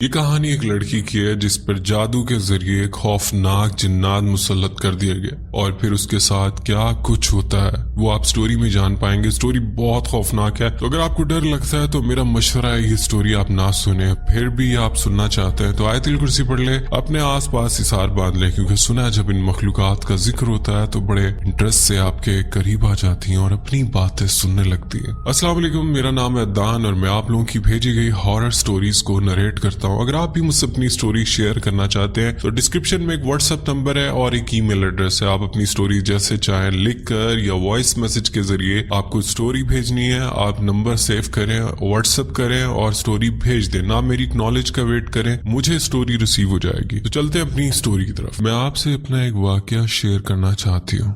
یہ کہانی ایک لڑکی کی ہے جس پر جادو کے ذریعے خوفناک جنات مسلط کر دیا گیا اور پھر اس کے ساتھ کیا کچھ ہوتا ہے وہ آپ سٹوری میں جان پائیں گے۔ سٹوری بہت خوفناک ہے، تو اگر آپ کو ڈر لگتا ہے تو میرا مشورہ ہے یہ سٹوری آپ نہ سنیں۔ پھر بھی آپ سننا چاہتے ہیں تو آیت الکرسی پڑھ لے، اپنے آس پاس حصار باندھ لے، کیونکہ سنا ہے جب ان مخلوقات کا ذکر ہوتا ہے تو بڑے انٹرسٹ سے آپ کے قریب آ جاتی ہیں اور اپنی باتیں سننے لگتی ہیں۔ السلام علیکم، میرا نام ہے دان اور میں آپ لوگوں کی بھیجی گئی ہارر سٹوریز کو نریٹ کرتا ہوں۔ اگر آپ بھی مجھ سے اپنی سٹوری شیئر کرنا چاہتے ہیں تو ڈسکرپشن میں ایک واٹس ایپ نمبر ہے اور ایک ای میل ایڈریس ہے۔ آپ اپنی سٹوری جیسے چاہیں لکھ کر یا وائس میسج کے ذریعے آپ کو سٹوری بھیجنی ہے، آپ نمبر سیو کریں، واٹس ایپ کریں اور سٹوری بھیج دیں، نہ میری اکنالج کا ویٹ کریں، مجھے سٹوری ریسیو ہو جائے گی۔ تو چلتے ہیں اپنی سٹوری کی طرف۔ میں آپ سے اپنا ایک واقعہ شیئر کرنا چاہتی ہوں۔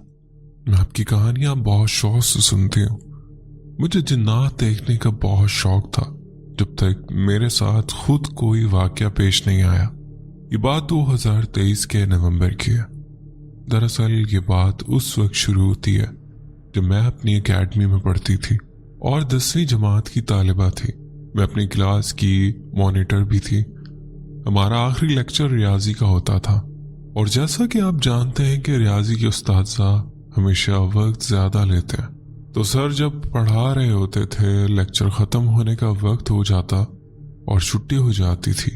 میں آپ کی کہانیاں بہت شوق سے سنتی ہوں۔ مجھے جنات دیکھنے کا بہت شوق تھا جب تک میرے ساتھ خود کوئی واقعہ پیش نہیں آیا۔ یہ بات 2023 کے نومبر کی ہے۔ دراصل یہ بات اس وقت شروع ہوتی ہے جب میں اپنی اکیڈمی میں پڑھتی تھی اور 10ویں جماعت کی طالبہ تھی۔ میں اپنی کلاس کی مانیٹر بھی تھی۔ ہمارا آخری لیکچر ریاضی کا ہوتا تھا اور جیسا کہ آپ جانتے ہیں کہ ریاضی کے اساتذہ ہمیشہ وقت زیادہ لیتے ہیں، تو سر جب پڑھا رہے ہوتے تھے لیکچر ختم ہونے کا وقت ہو جاتا اور چھٹی ہو جاتی تھی۔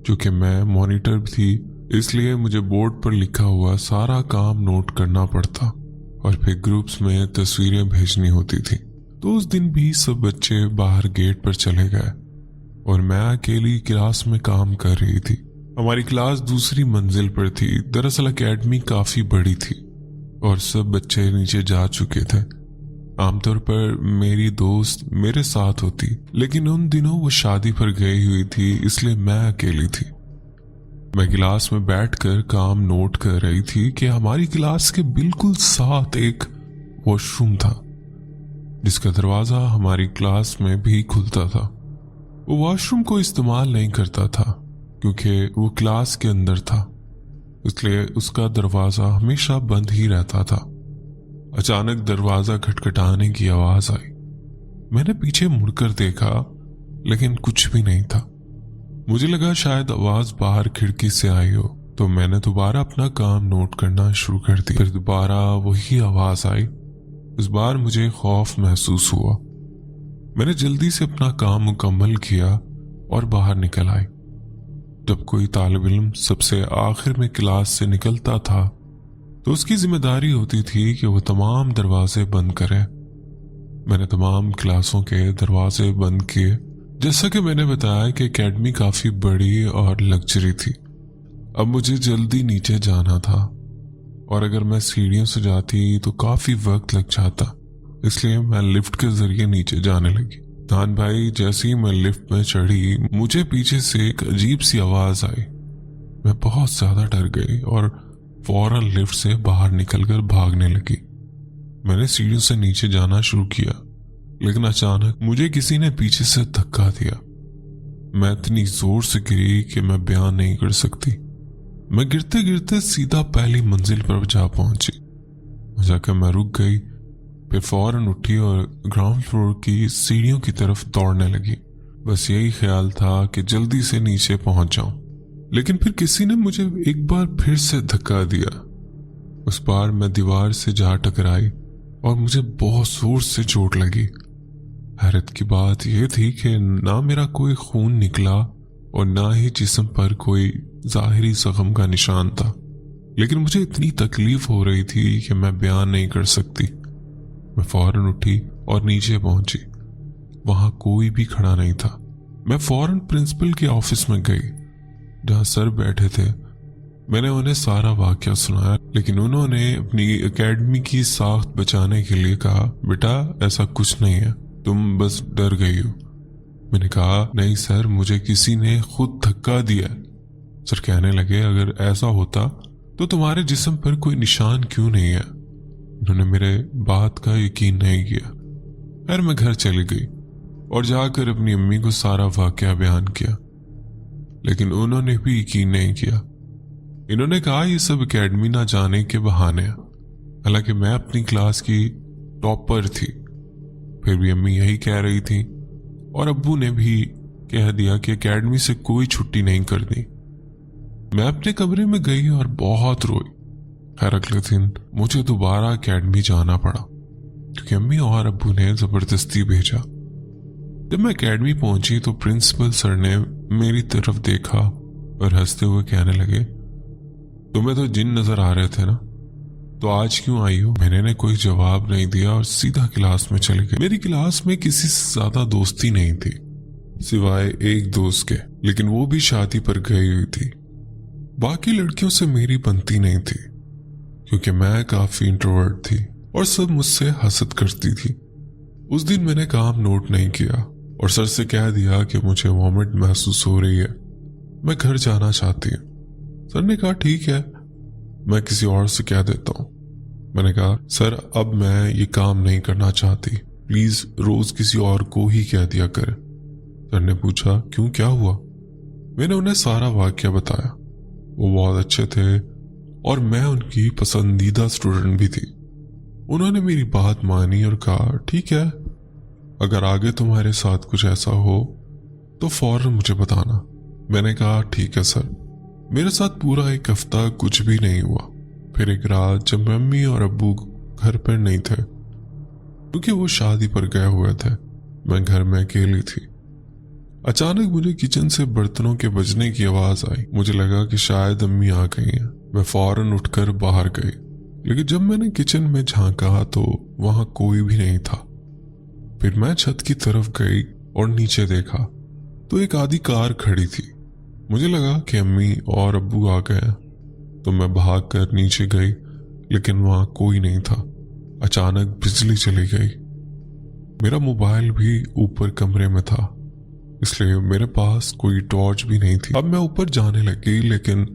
چونکہ میں مانیٹر تھی اس لیے مجھے بورڈ پر لکھا ہوا سارا کام نوٹ کرنا پڑتا اور پھر گروپس میں تصویریں بھیجنی ہوتی تھی۔ تو اس دن بھی سب بچے باہر گیٹ پر چلے گئے اور میں اکیلی کلاس میں کام کر رہی تھی۔ ہماری کلاس دوسری منزل پر تھی۔ دراصل اکیڈمی کافی بڑی تھی اور سب بچے نیچے جا چکے تھے۔ عام طور پر میری دوست میرے ساتھ ہوتی، لیکن ان دنوں وہ شادی پر گئی ہوئی تھی، اس لیے میں اکیلی تھی۔ میں کلاس میں بیٹھ کر کام نوٹ کر رہی تھی کہ ہماری کلاس کے بالکل ساتھ ایک واش روم تھا جس کا دروازہ ہماری کلاس میں بھی کھلتا تھا۔ وہ واش روم کو استعمال نہیں کرتا تھا کیونکہ وہ کلاس کے اندر تھا، اس لیے اس کا دروازہ ہمیشہ بند ہی رہتا تھا۔ اچانک دروازہ کھٹکھٹانے کی آواز آئی۔ میں نے پیچھے مڑ کر دیکھا لیکن کچھ بھی نہیں تھا۔ مجھے لگا شاید آواز باہر کھڑکی سے آئی ہو، تو میں نے دوبارہ اپنا کام نوٹ کرنا شروع کر دیا۔ پھر دوبارہ وہی آواز آئی۔ اس بار مجھے خوف محسوس ہوا۔ میں نے جلدی سے اپنا کام مکمل کیا اور باہر نکل آئی۔ جب کوئی طالب علم سب سے آخر میں کلاس سے نکلتا تھا تو اس کی ذمہ داری ہوتی تھی کہ وہ تمام دروازے بند کرے۔ میں نے تمام کلاسوں کے دروازے بند کیے۔ جیسا کہ میں نے بتایا کہ اکیڈمی کافی بڑی اور لگژری تھی۔ اب مجھے جلدی نیچے جانا تھا اور اگر میں سیڑھیوں سے جاتی تو کافی وقت لگ جاتا، اس لیے میں لفٹ کے ذریعے نیچے جانے لگی۔ دان بھائی، جیسے ہی میں لفٹ میں چڑھی مجھے پیچھے سے ایک عجیب سی آواز آئی۔ میں بہت زیادہ ڈر گئی اور فوراً لفٹ سے باہر نکل کر بھاگنے لگی۔ میں نے سیڑھیوں سے نیچے جانا شروع کیا لیکن اچانک مجھے کسی نے پیچھے سے دھکا دیا۔ میں اتنی زور سے گری کہ میں بیان نہیں کر سکتی۔ میں گرتے گرتے سیدھا پہلی منزل پر جا پہنچی۔ جا کر میں رک گئی، پھر فوراً اٹھی اور گراؤنڈ فلور کی سیڑھیوں کی طرف دوڑنے لگی۔ بس یہی خیال تھا کہ جلدی سے نیچے پہنچ جاؤں، لیکن پھر کسی نے مجھے ایک بار پھر سے دھکا دیا۔ اس بار میں دیوار سے جا ٹکرائی اور مجھے بہت زور سے چوٹ لگی۔ حیرت کی بات یہ تھی کہ نہ میرا کوئی خون نکلا اور نہ ہی جسم پر کوئی ظاہری زخم کا نشان تھا، لیکن مجھے اتنی تکلیف ہو رہی تھی کہ میں بیان نہیں کر سکتی۔ میں فوراً اٹھی اور نیچے پہنچی۔ وہاں کوئی بھی کھڑا نہیں تھا۔ میں فوراً پرنسپل کے آفس میں گئی جہاں سر بیٹھے تھے۔ میں نے انہیں سارا واقعہ سنایا، لیکن انہوں نے اپنی اکیڈمی کی ساخت بچانے کے لیے کہا، بیٹا ایسا کچھ نہیں ہے، تم بس ڈر گئی ہو۔ میں نے کہا، نہیں سر، مجھے کسی نے خود دھکا دیا۔ سر کہنے لگے، اگر ایسا ہوتا تو تمہارے جسم پر کوئی نشان کیوں نہیں ہے؟ انہوں نے میرے بات کا یقین نہیں کیا۔ پھر میں گھر چلی گئی اور جا کر اپنی امی کو سارا واقعہ بیان کیا، لیکن انہوں نے بھی یقین نہیں کیا۔ انہوں نے کہا یہ سب اکیڈمی نہ جانے کے بہانے ہیں، حالانکہ میں اپنی کلاس کی ٹاپر تھی۔ پھر بھی امی یہی کہہ رہی تھی اور ابو نے بھی कह दिया कि एकेडमी से कोई छुट्टी नहीं करनी। मैं अपने कमरे में गई और बहुत रोई। खैर अगले दिन मुझे दोबारा एकेडमी जाना पड़ा क्योंकि अम्मी और अब्बू ने जबरदस्ती भेजा। जब मैं एकेडमी पहुंची तो प्रिंसिपल सर ने मेरी तरफ देखा और हंसते हुए कहने लगे, तुम्हें तो जिन नजर आ रहे थे ना, तो आज क्यों आई हो? मैंने कोई जवाब नहीं दिया और सीधा क्लास में चले गए। मेरी क्लास में किसी से ज्यादा दोस्ती नहीं थी सिवाय एक दोस्त के, लेकिन वो भी शादी पर गई हुई थी। बाकी लड़कियों से मेरी बनती नहीं थी क्योंकि मैं काफी इंट्रोवर्ट थी और सब मुझसे हसद करती थी। उस दिन मैंने काम नोट नहीं किया और सर से कह दिया कि मुझे वॉमिट महसूस हो रही है, मैं घर जाना चाहती हूँ। सर ने कहा ठीक है, मैं किसी और से कह देता हूँ। मैंने कहा सर अब मैं ये काम नहीं करना चाहती, प्लीज रोज किसी और को ही कह दिया कर। सर ने पूछा क्यों, क्या हुआ? मैंने उन्हें सारा वाकया बताया। वो बहुत अच्छे थे और मैं उनकी पसंदीदा स्टूडेंट भी थी। उन्होंने मेरी बात मानी और कहा ठीक है, अगर आगे तुम्हारे साथ कुछ ऐसा हो तो फौरन मुझे बताना। मैंने कहा ठीक है सर। मेरे साथ पूरा एक हफ्ता कुछ भी नहीं हुआ। फिर एक रात जब मम्मी और अब्बू घर पर नहीं थे क्योंकि वो शादी पर गए हुए थे, मैं घर में अकेली थी। अचानक मुझे किचन से बर्तनों के बजने की आवाज आई। मुझे लगा कि शायद अम्मी आ गई हैं। मैं फौरन उठकर बाहर गई, लेकिन जब मैंने किचन में झांका तो वहां कोई भी नहीं था। फिर मैं छत की तरफ गई और नीचे देखा तो एक आधी कार खड़ी थी। मुझे लगा कि अम्मी और अब्बू आ गए, तो मैं भागकर नीचे गई, लेकिन वहां कोई नहीं था। अचानक बिजली चली गई। मेरा मोबाइल भी ऊपर कमरे में था, इसलिए मेरे पास कोई टॉर्च भी नहीं थी। अब मैं ऊपर जाने लगी, लेकिन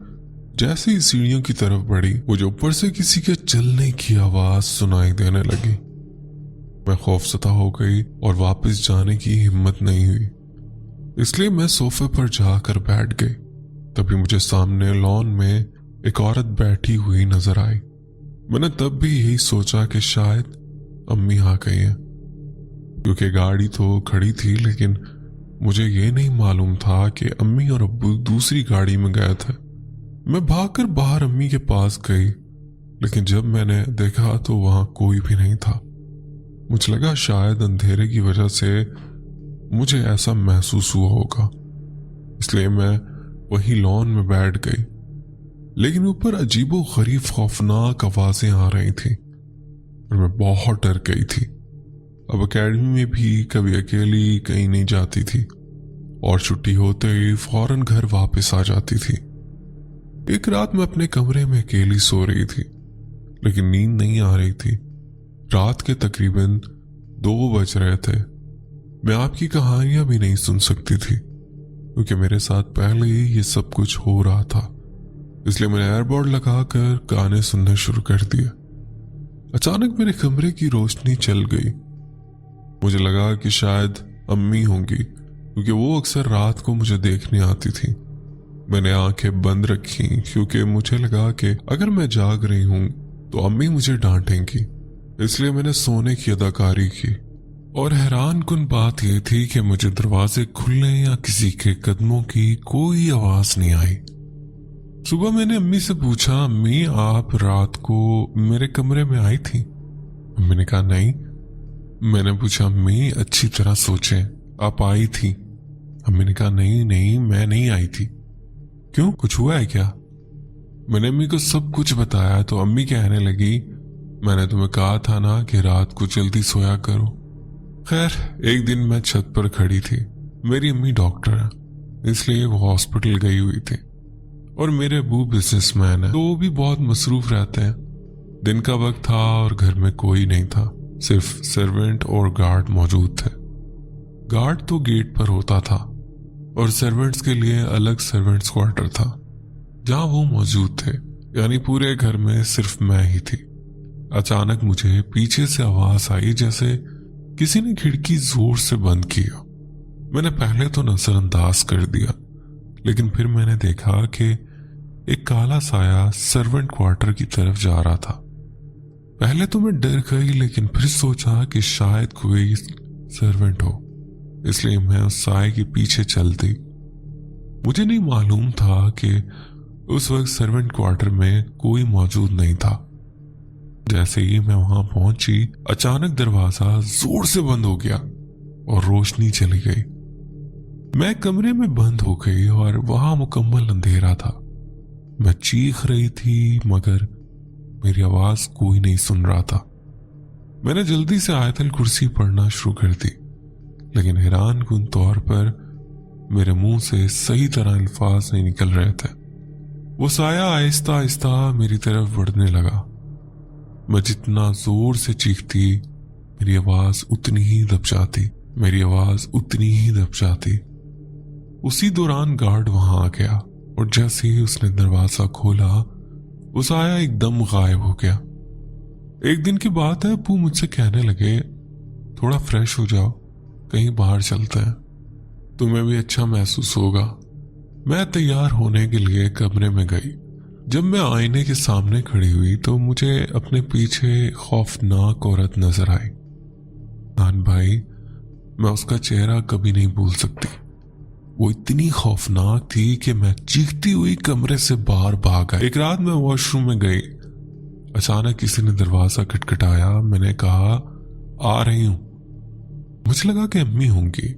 जैसे ही सीढ़ियों की तरफ बढ़ी मुझे ऊपर से किसी के चलने की आवाज सुनाई देने लगी। मैं खौफजदा हो गई और वापस जाने की हिम्मत नहीं हुई, इसलिए मैं सोफे पर जाकर बैठ गई। तभी मुझे सामने लॉन में एक औरत बैठी हुई नजर आई। मैंने तब भी यही सोचा कि शायद अम्मी आ गई हैं, क्योंकि गाड़ी तो खड़ी थी, लेकिन मुझे ये नहीं मालूम था कि अम्मी और अब्बू दूसरी गाड़ी में गए थे। मैं भागकर बाहर अम्मी के पास गई, लेकिन जब मैंने देखा तो वहां कोई भी नहीं था। मुझे लगा शायद अंधेरे की वजह से मुझे ऐसा महसूस हुआ होगा, इसलिए मैं वहीं लॉन में बैठ गई। लेकिन ऊपर अजीबो गरीब खौफनाक आवाजें आ रही थी और मैं बहुत डर गई थी। अब एकेडमी में भी कभी अकेली कहीं नहीं जाती थी और छुट्टी होते ही फौरन घर वापस आ जाती थी। एक रात मैं अपने कमरे में अकेली सो रही थी, लेकिन नींद नहीं आ रही थी। रात के तकरीबन 2 बज रहे थे। मैं आपकी कहानियां भी नहीं सुन सकती थी क्योंकि मेरे साथ पहले ही ये सब कुछ हो रहा था, इसलिए मैंने एयरबड लगाकर गाने सुनने शुरू कर दिए। अचानक मेरे कमरे की रोशनी चल गई। मुझे लगा कि शायद अम्मी होंगी, क्योंकि वो अक्सर रात को मुझे देखने आती थी। मैंने आंखें बंद रखी क्योंकि मुझे लगा कि अगर मैं जाग रही हूं तो अम्मी मुझे डांटेंगी, इसलिए मैंने सोने की अदाकारी की। और हैरान कुन बात यह थी कि मुझे दरवाजे खुलने या किसी के कदमों की कोई आवाज नहीं आई। सुबह मैंने अम्मी से पूछा, अम्मी आप रात को मेरे कमरे में आई थी? अम्मी ने कहा नहीं। मैंने पूछा, अम्मी अच्छी तरह सोचें, आप आई थी? अम्मी ने कहा नहीं नहीं, मैं नहीं आई थी। क्यों, कुछ हुआ है क्या? मैंने अम्मी को सब कुछ बताया तो अम्मी कहने लगी, मैंने तुम्हें कहा था ना कि रात को जल्दी सोया करो। खैर एक दिन मैं छत पर खड़ी थी। मेरी अम्मी डॉक्टर है, इसलिए वो हॉस्पिटल गई हुई थी, और मेरे अब्बू बिजनेसमैन है, तो वो भी बहुत मसरूफ रहते हैं। दिन का वक्त था और घर में कोई नहीं था, सिर्फ सर्वेंट और गार्ड मौजूद थे। गार्ड तो गेट पर होता था और सर्वेंट्स के लिए अलग सर्वेंट्स क्वार्टर था जहां वो मौजूद थे, यानी पूरे घर में सिर्फ मैं ही थी। अचानक मुझे पीछे से आवाज आई जैसे किसी ने खिड़की जोर से बंद किया। मैंने पहले तो नजरअंदाज कर दिया, लेकिन फिर मैंने देखा कि एक काला साया सर्वेंट क्वार्टर की तरफ जा रहा था। पहले तो मैं डर गई, लेकिन फिर सोचा कि शायद कोई सर्वेंट हो, इसलिए मैं उस साए के पीछे चल दी। मुझे नहीं मालूम था कि उस वक्त सर्वेंट क्वार्टर में कोई मौजूद नहीं था। जैसे ही मैं वहां पहुंची, अचानक दरवाजा जोर से बंद हो गया और रोशनी चली गई। मैं कमरे में बंद हो गई और वहां मुकम्मल अंधेरा था। मैं चीख रही थी मगर मेरी आवाज कोई नहीं सुन रहा था। मैंने जल्दी से आयतल कुर्सी पढ़ना शुरू कर दी, लेकिन हैरान कुन तौर पर मेरे मुंह से सही तरह अल्फाज नहीं निकल रहे थे। वो साया आहिस्ता आहिस्ता मेरी तरफ बढ़ने लगा। मैं जितना जोर से चीखती, मेरी आवाज उतनी ही दब जाती, मेरी आवाज उतनी ही दब जाती। उसी दौरान गार्ड वहां आ गया और जैसे ही उसने दरवाजा खोला, वो साया एकदम गायब हो गया। एक दिन की बात है, अब्बू मुझसे कहने लगे, थोड़ा फ्रेश हो जाओ, कहीं बाहर चलते हैं, तुम्हें भी अच्छा महसूस होगा। मैं तैयार होने के लिए कमरे में गई। जब मैं आईने के सामने खड़ी हुई तो मुझे अपने पीछे खौफनाक औरत नजर आई। नान भाई, मैं उसका चेहरा कभी नहीं भूल सकती। वो इतनी खौफनाक थी कि मैं चीखती हुई कमरे से बाहर भाग आई। एक रात मैं वॉशरूम में गई। अचानक किसी ने दरवाजा खटखटाया। मैंने कहा, आ रही हूं। मुझे लगा कि अम्मी होंगी।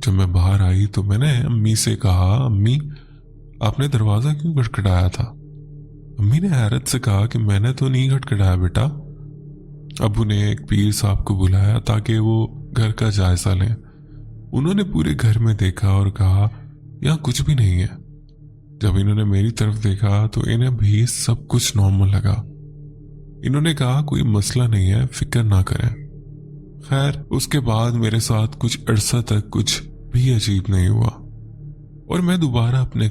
जब मैं बाहर आई तो मैंने अम्मी से कहा, अम्मी आपने दरवाजा क्यों खटखटाया था? अम्मी ने हैरत से कहा कि मैंने तो नहीं खटखटाया बेटा। अब्बू ने एक पीर साहब को बुलाया ताकि वो घर का जायजा लें। उन्होंने पूरे घर में देखा और कहा, यहाँ कुछ भी नहीं है। जब इन्होंने मेरी तरफ देखा तो इन्हें भी सब कुछ नॉर्मल लगा। इन्होंने कहा, कोई मसला नहीं है, फिक्र ना करें। खैर, उसके बाद मेरे साथ कुछ अरसा तक कुछ भी अजीब नहीं हुआ और मैं दोबारा अपने